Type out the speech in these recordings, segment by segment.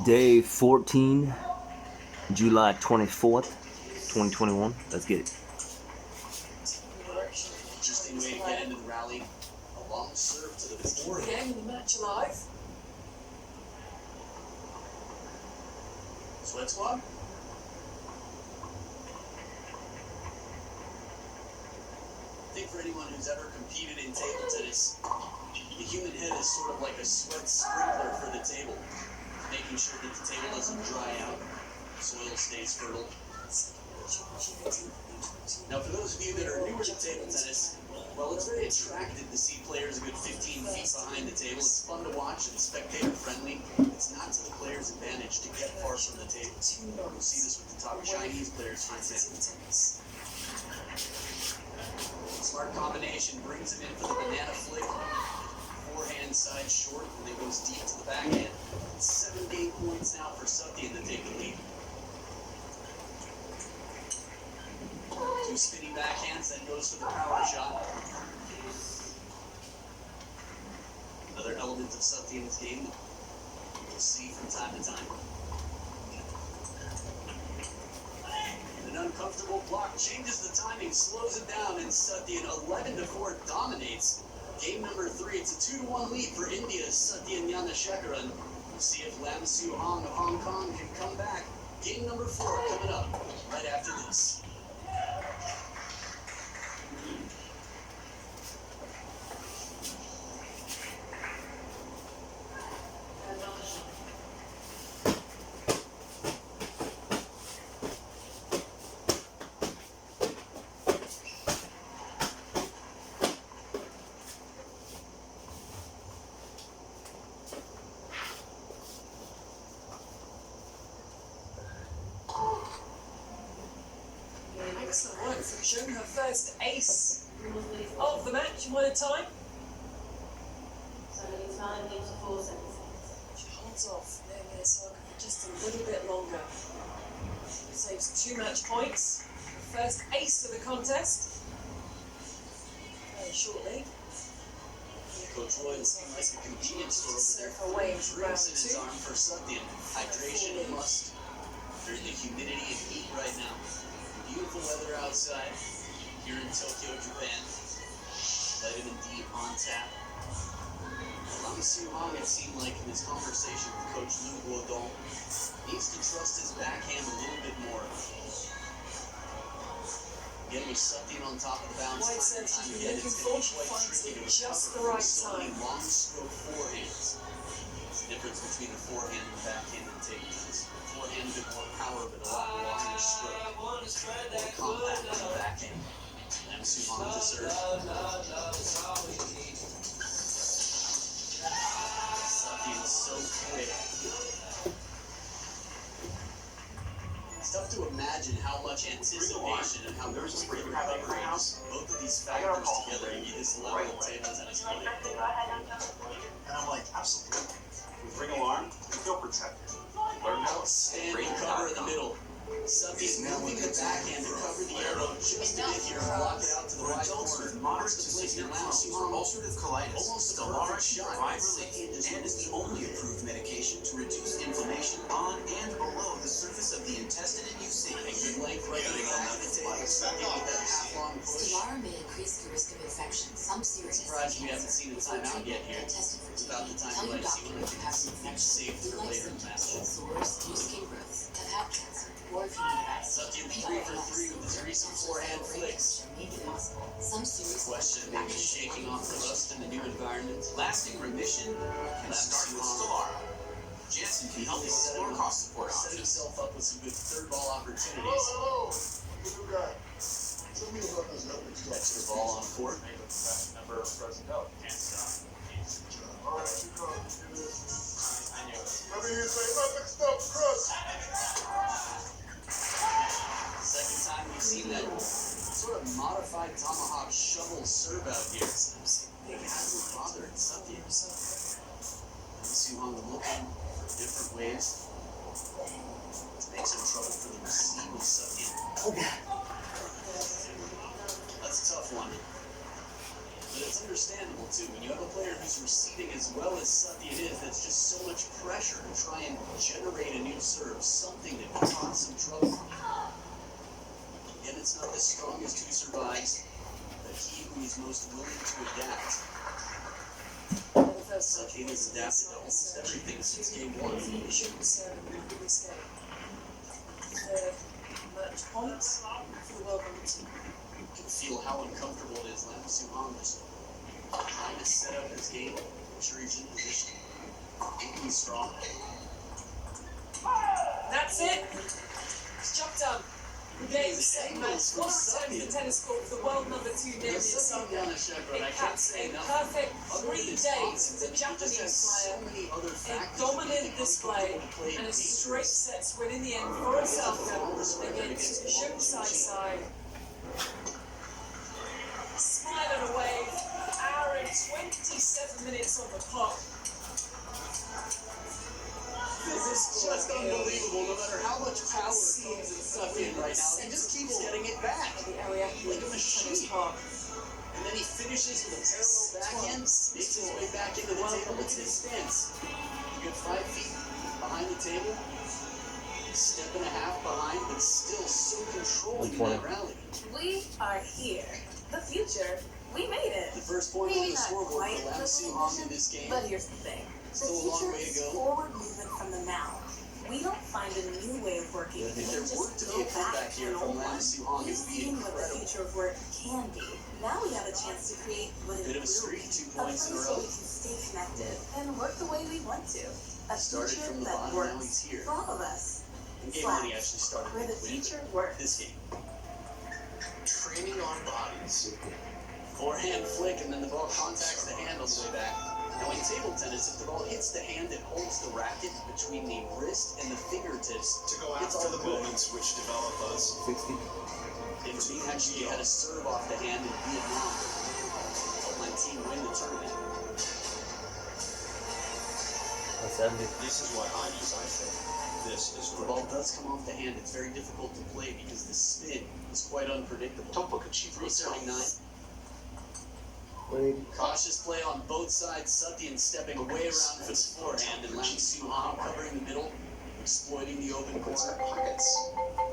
Day 14, July 24th, 2021. Let's get it. Interesting way to get into the rally. A long serve to the forehand. Again, the match alive. Sweat squad. I think for anyone who's ever competed in table tennis, the human head is sort of like a sweat sprinkler for the table, making sure that the table doesn't dry out, soil stays fertile. Now, for those of you that are newer to table tennis, well, it's very attractive to see players a good 15 feet behind the table. It's fun to watch and spectator-friendly. It's not to the player's advantage to get far from the table. You'll see this with the top Chinese players, for example. Smart combination brings him in for the banana flick. Forehand side short, and then goes deep to the backhand. 7 game points now for Satyan to take the lead. Two spinning backhands, then goes for the power shot. Another element of Satyan's game that we'll see from time to time. An uncomfortable block changes the timing, slows it down, and Satyan 11-4 dominates. Game number 3, it's a 2-1 lead for India's Satyan Yanashekaran. We'll see if Lam Su Hong of Hong Kong can come back. Game number 4 coming up right after this. Excellent work from showing her first ace of the match in one time. She holds off Naomi Osaka for just a little bit longer. Saves 2 match points. Her first ace of the contest. Very shortly. Coach Roy looking like a convenience store over there. Drinks in his arm for Satyan. Hydration a must during the humidity and heat right now. Beautiful weather outside here in Tokyo, Japan. Vitamin D on tap. Lam Su Hong, it seemed like in his conversation with Coach Lu Guodong, needs to trust his backhand a little bit more. Again, with Satyan on top of the bounce, White time says and time she's again, looking it's for, going to she be quite finds tricky it to just the recover right from so many time. long stroke forehands. It's the difference between the forehand and the backhand in table tennis. Forehand a bit more power, but a lot longer stroke. More compact on the backhand. Lam Su Hong to serve. Satyan's so quick. It's tough to imagine how much anticipation and how much quick recovery both of these factors together to be this level of table tennis play. And I'm like, absolutely. With ring alarm, you feel protected. Outstanding cover in the middle. Satyan moving the backhand to cover the arrow just a bit here and block it out to the right corner. Moderate to severe Crohn's or ulcerative colitis, Almost a Stelara perfect shot. provides relief and is the only approved medication to reduce inflammation on and below the surface of the intestine and UC. And good length right on the back of the table. Satyan with that half-long push. Stelara may increase the risk of infection. Some serious Surprised we haven't seen a timeout yet here. It's about the time you might see one of these saved for later in the match. Sores, new skin growths, have had cancer, or if you need that. Satyan 3 for 3 with his recent forehand flicks. Some serious Question, maybe shaking off the rust in the new environment. Lasting remission can start with Stelara. Janssen can help you Set explore cost support set options. himself up with some good third ball opportunities. Hello. Good guy. Tell me about this other Extra ball on court. Number of present out. Can't stop. All right, you come. Do this. I knew it. I mean, you say nothing stop crust. Second time we've seen that sort of modified tomahawk shovel serve out here. It hasn't bothered Satyan. Su Hong looking for different ways to make some trouble for the receive of Satyan. That's a tough one. But it's understandable too. When you have a player who's receiving as well as Satyan is, that's just so much pressure to try and generate everything since game one. You shouldn't serve in this game. The match points for the world number 2. You can feel how uncomfortable it is. Lam Suhong just trying to set up his game. I'm sure he's in position. He's strong. That's it. It's job done. Game, set, match. One return to the tennis court for the world number 2 Naomi Osaka. It caps a perfect 3 days for the Japanese player. A dominant display and a straight sets win in the end for Osaka against Shun Side. Smile and a wave. Hour and 27 minutes on the clock. This is just unbelievable. No matter how much power comes and stuff in right now, he just keeps getting it back. Like a machine. And then he finishes with a parallel backhand, makes his way back into the table. Look at his stance. A good 5 feet behind the table. Step and a half behind, but still so controlled in that rally. We are here. The future. We made it. The first point on the scoreboard for Lam Suhong in this game. But here's the thing. The Still a long future way to is go. forward movement from the now. We don't find a new way of working. If We there just were to go be a comeback back to here an from old Lam one. Suhong, it We've would be seen what the incredible. future of work can be. Now we have a chance to create what it Bit of a will streak, be. 2 A points in a place where row. we can stay connected and work the way we want to. A Started future from the that bottom, now he's works here. for all of us. In game one, he actually started Where the with future works. this game. Training our bodies. Forehand flick, and then the ball contacts the hand on the way back. Now in table tennis, if the ball hits the hand, it holds the racket between the wrist and the fingertips. To go It's after all the good. movements which develop us. 60. And he actually had a serve off the hand in Vietnam. Helped my team win the tournament. 70. This is what I think. This is The ball does come off the hand. It's very difficult to play because the spin is quite unpredictable. Free serving 9. Cautious play on both sides. Satyan stepping way around for the forehand, and Lam Suhong covering the middle, exploiting the open corner.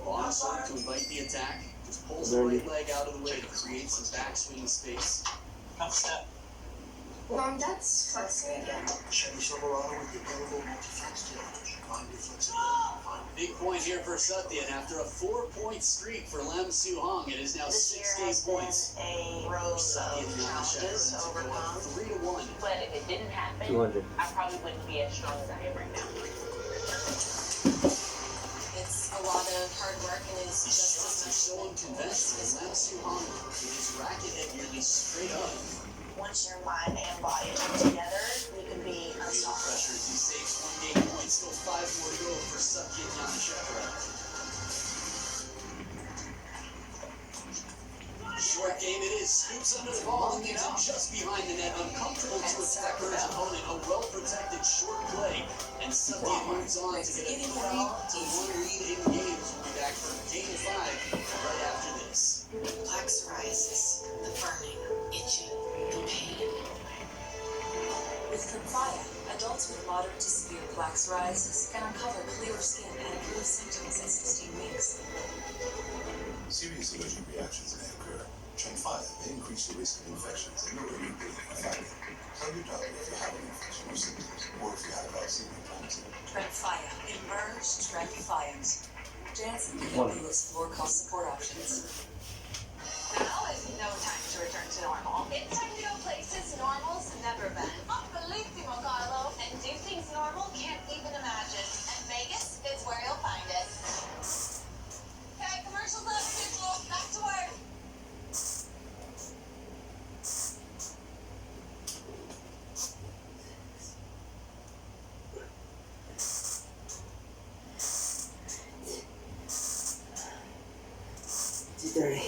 Long serve to invite the attack. Just pulls the right leg out of the way to create some backswing space. Mom, that's flexing again. Chevy Silverado with the available multi-flex geometry. Find your flexibility. Find Big point here for Satyan. After a 4-point streak for Lam Suhong, it is now This year 6 has game been points. a road Satyan of and challenges to Shepard to go up overcome, 3-1. but if it didn't happen, 200. I probably wouldn't be as strong as I am right now. It's a lot of hard work and it's These just shots as are so unconventional. Lam Suhong with his racket head nearly straight up. Once your mind and body come together, you can be Feel the unstoppable. pressure as he saves 1 game point. Still 5 more to go for Satyan Shepard. Short game it is. Scoops under the ball and leaves it just behind the net. Uncomfortable to attack her opponent. A well-protected short play. And Satyan moves on to get a 3-1 lead in games. We'll be back for game 5 right after this. Plaque psoriasis, the burning, itching, the pain. With Tremfya, adults with moderate to severe plaque psoriasis can uncover clearer skin and improve symptoms in 16 weeks. Serious allergic reactions may occur. Tremfya may increase the risk of infections and your immune family. Tell your doctor if you have an infection or symptoms, or if you have a vaccine implanted. Tremfya. Emerge Tremfya. Janssen can help you explore cost support options. Now is no time to return to normal. It's time to go places normal's never been. Unbelievable, Carlo. And do things normal can't even imagine. And Vegas is where you'll find it. Okay, commercials up, people. Back to work.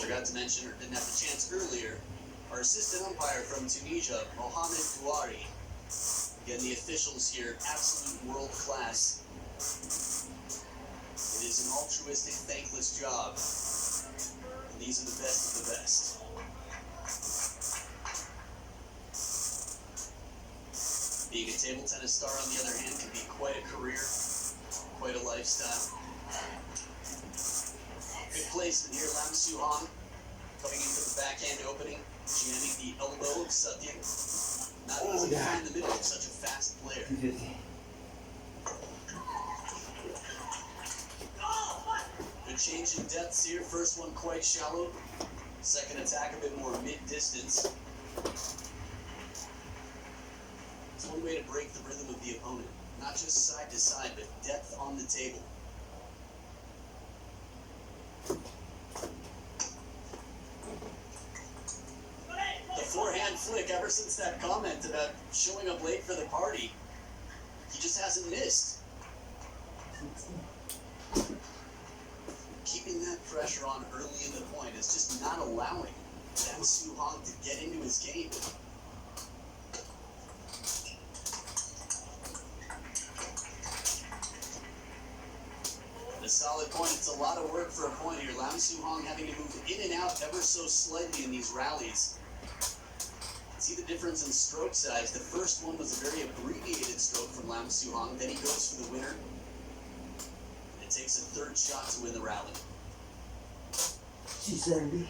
Forgot to mention, or didn't have the chance earlier, our assistant umpire from Tunisia, Mohamed Douari. Again, the officials here, absolute world class. It is an altruistic, thankless job. And these are the best of the best. Being a table tennis star, on the other hand, can be quite a career, quite a lifestyle. Good placement here, Lam Suhong coming in for the backhand opening, jamming the elbow of Satyan. Not easy to find the middle of such a fast player. 250. Switching depths here. First one quite shallow. Second attack a bit more mid-distance. It's one way to break the rhythm of the opponent. Not just side to side, but depth on the table. The forehand flick, ever since that comment about showing up late for the party, he just hasn't missed. Keeping that pressure on early in the point is just not allowing Lam Soo-hong to get into his game. A solid point. It's a lot of work for a point here. Lam Soo-hong having to move in and out ever so slightly in these rallies. See the difference in stroke size. The first one was a very abbreviated stroke from Lam Soo-hong. Then he goes for the winner. And it takes a third shot to win the rally. 270.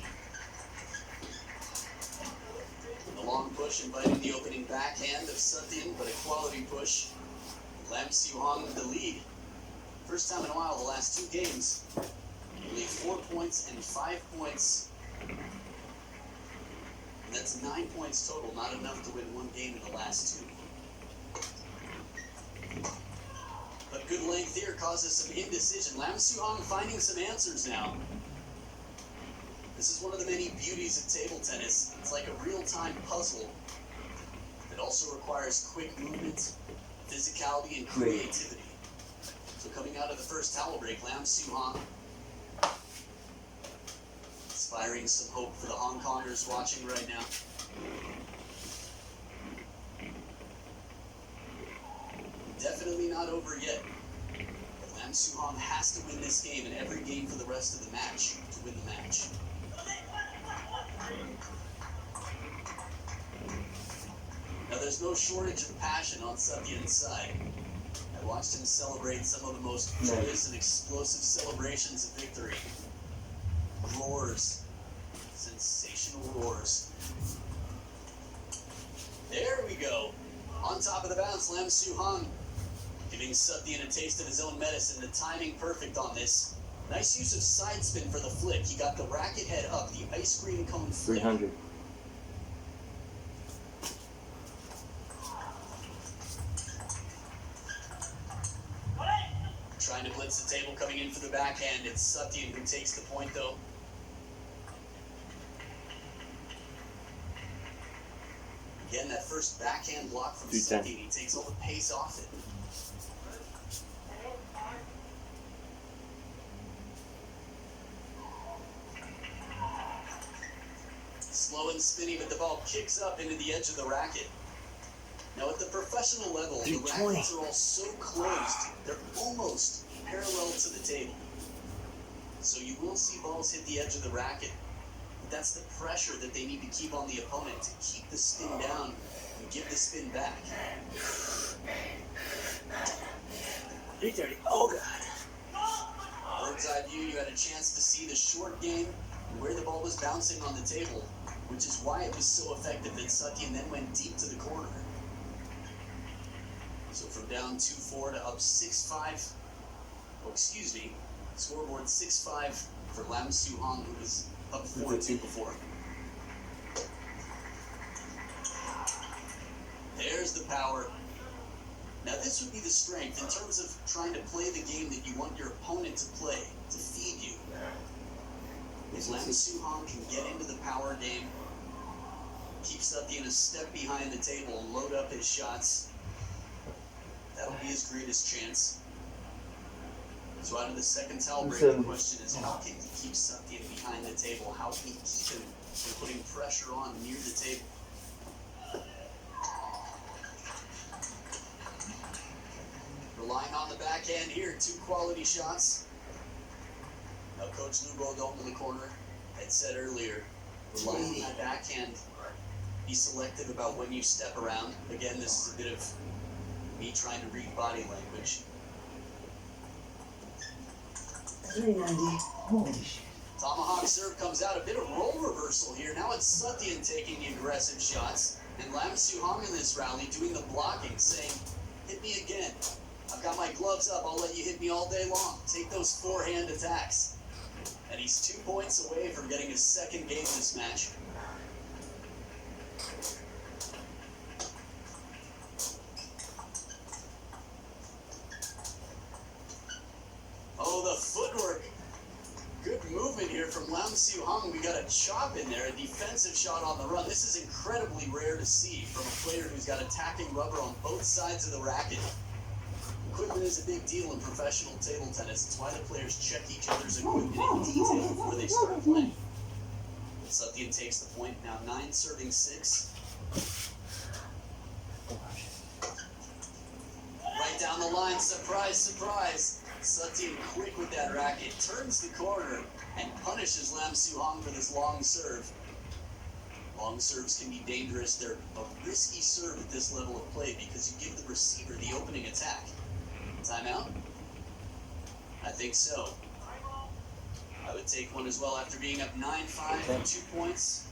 The long push inviting the opening backhand of Satyan, but a quality push. Lam Soo-hong with the lead. First time in a while, the last two games. Only 4 points and 5 points. And that's 9 points total, not enough to win one game in the last two. But good length here causes some indecision. Lam Soo-hong finding some answers now. This is one of the many beauties of table tennis. It's like a real-time puzzle that also requires quick movement, physicality, and creativity. So coming out of the first towel break, Lam Soo-hong inspiring some hope for the Hong Kongers watching right now. Definitely not over yet. But Lam Soo-hong has to win this game and every game for the rest of the match to win the match. Now there's no shortage of passion on Satyan's side. I watched him celebrate some of the most joyous and explosive celebrations of victory. Roars. Sensational roars. There we go. On top of the bounce, Lam Soo-hong giving Satyan a taste of his own medicine. The timing perfect on this. Nice use of side spin for the flick. He got the racket head up, the ice cream cone flick. 300. Trying to blitz the table, coming in for the backhand. It's Satyan who takes the point, though. Again, that first backhand block from Satyan, he takes all the pace off it. Slow and spinny, but the ball kicks up into the edge of the racket. Now at the professional level, the rackets are all so closed, they're almost parallel to the table. So you will see balls hit the edge of the racket. But that's the pressure that they need to keep on the opponent to keep the spin down and give the spin back. 330. Oh, God. Bird's eye view, you had a chance to see the short game and where the ball was bouncing on the table, which is why it was so effective that Satyan then went deep to the corner. So from down 2-4 to up 6-5, scoreboard 6-5 for Lam Soo-hong, who was up 4-2 before. There's the power. Now this would be the strength in terms of trying to play the game that you want your opponent to play, to feed you. If Lam Soo-hong can get into the power game, keep Satyan a step behind the table and load up his shots, that'll be his greatest chance. So out of the second towel break, the question is, how can he keep Satyan behind the table? How can he keep him from putting pressure on near the table? Relying on the backhand here, 2 quality shots. Now Coach Lou Baudon in the corner had said earlier, relying on that backhand, be selective about when you step around. Again, this is a bit of me trying to read body language. 390. Holy shit. Tomahawk serve comes out, a bit of role reversal here. Now it's Satyan taking the aggressive shots, and Lam Soo-hong in this rally doing the blocking, saying, hit me again. I've got my gloves up, I'll let you hit me all day long. Take those forehand attacks. And he's 2 points away from getting his second game this match. Oh, the footwork. Good movement here from Lam Siu Hong. We got a chop in there, a defensive shot on the run. This is incredibly rare to see from a player who's got attacking rubber on both sides of the racket. Equipment is a big deal in professional table tennis. It's why the players check each other's equipment in detail before they start playing. Satyan takes the point, now 9 serving 6. Right down the line, surprise, surprise. Satyan quick with that racket, turns the corner, and punishes Lam Siu Hong for this long serve. Long serves can be dangerous. They're a risky serve at this level of play because you give the receiver the opening attack. Timeout? I think so. I would take one as well after being up 9-5 with 2 points.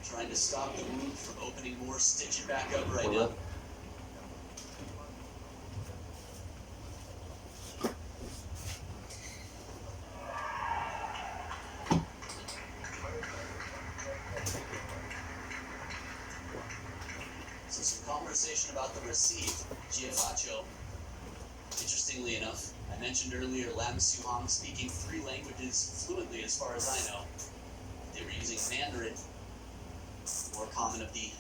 Trying to stop the move from opening more, stitch it back up right now. So some conversation about the receive. Giafacho. Interestingly enough, I mentioned earlier Lam Siu Hong speaking 3 languages fluently as far as I know. They were using Mandarin, more common of the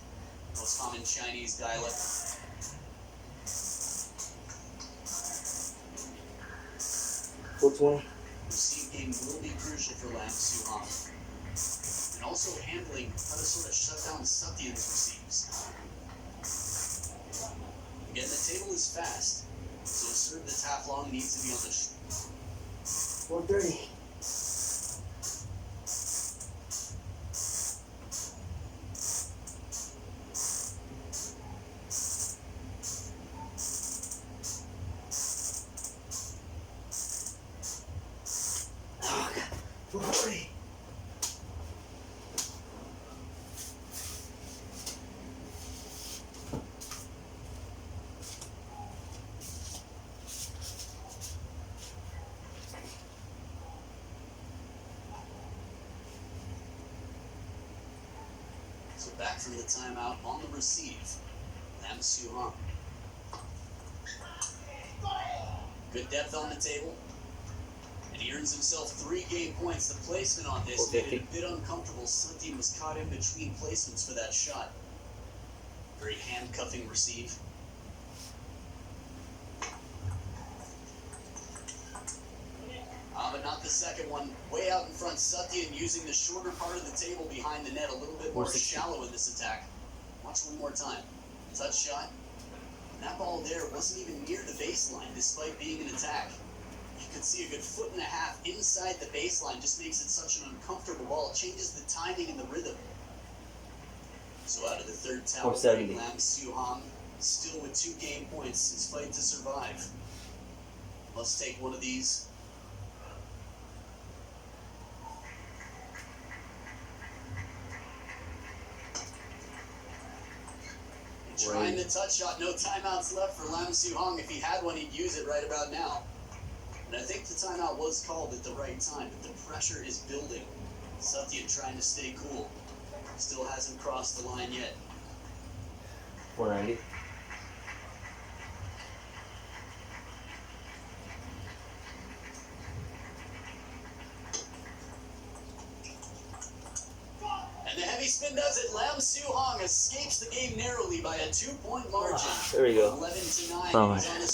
most common Chinese dialect. Receive game will be crucial for Lam Siu Hong. And also handling how to sort of shut down Satyan's receives. Again, the table is fast, so a serve that's half long needs to be on the 4:30. Oh, God. 4:40. So back from the timeout on the receive, Lam Siu Hong. Good depth on the table. And he earns himself 3 game points. The placement on this made it a bit uncomfortable. Satyan was caught in between placements for that shot. Very handcuffing receive. But not the second one. Way out in front, Satyan using the shorter part of the table behind the net, a little bit more shallow in this attack. Watch one more time. Touch shot. And that ball there wasn't even near the baseline, despite being an attack. You could see a good 1.5 feet inside the baseline. Just makes it such an uncomfortable ball. It changes the timing and the rhythm. So out of the third tower, Lam Siu Hong still with 2 game points. His fight to survive. Must take one of these. Trying the touch shot, no timeouts left for Lam Siu Hong. If he had one, he'd use it right about now. And I think the timeout was called at the right time, but the pressure is building. Satyan trying to stay cool. Still hasn't crossed the line yet. 490. And the heavy spin does it. Lam Siu Hong escapes the game narrowly by a 2-point margin. There we go. 11-9. Oh, He's on the